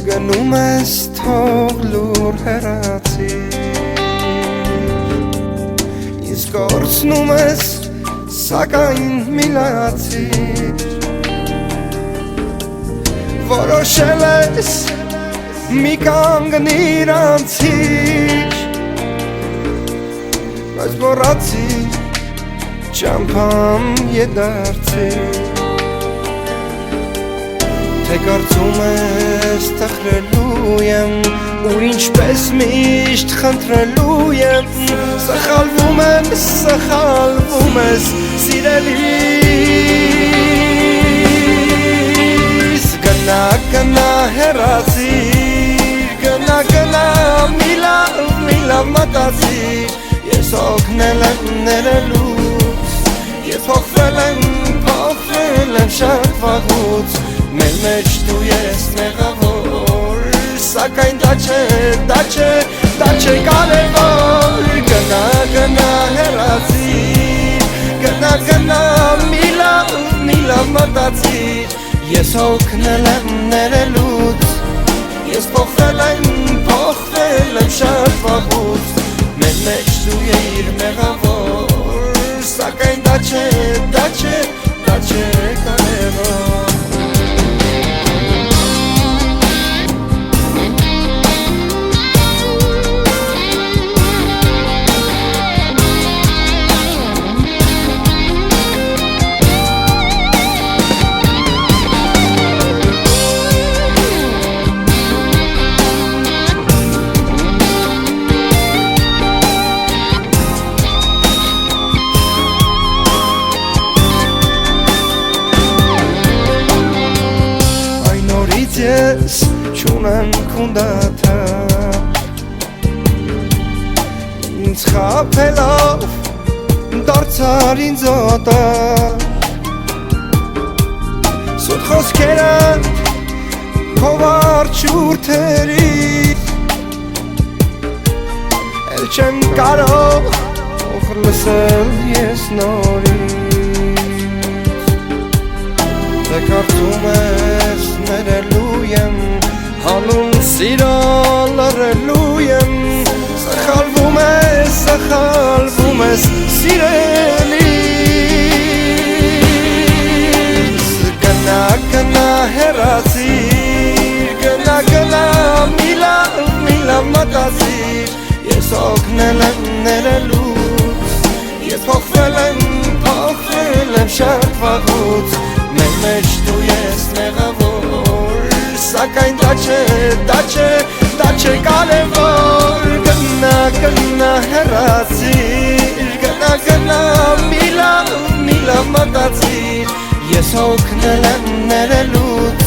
Գնում ես թող լուր հեռացիր Իսկ կորցնում ես սակայն մի լացիր Որոշել ես մի կանգնիր անցիր Բայց մոռացիր ճամփամ եդարձիր Թե կարծում ես տխրելու եմ Ու ինչպես միշտ խնդրելու եմ Սխալվում ես սիրելիս Գնա հեռացիր Գնա մի լավ մտածիր Ես օգնել եմ ներելուց Ես փոխվել եմ շատ վաղուց Մեր մեջ դու ես մեղավոր Սակայն դա չէ կարևոր Գնա հեռացիր Գնա մի լավ մտածիր Ես օգնել եմ ներելուց Ես փոխվել եմ շատ վաղուց Մեր մեջ դու ես մեղավոր Սակայն դա չէ կարևոր Ես չունեմ քունդաթա Ինձ խաբելով դարձար ինձ օտա Սուտ խոսքերը քո վարչուրթերից Էլ չեմ կարող լսել ես նորից Թե կարծում ես ներելու եմ Հանուն սիրո լռելու եմ Սխալվում ես սիրելիս Գնա հեռացիր Գնա մի լավ մտածիր Ես օգնել եմ ներելուց Ես փոխվել եմ շատ վաղուց Մեր մեջ դու ես մեղավոր Սակայն դա չէ կարևոր Գնա հեռացիր Գնա մի լավ մտածիր Ես օգնել եմ ներելուց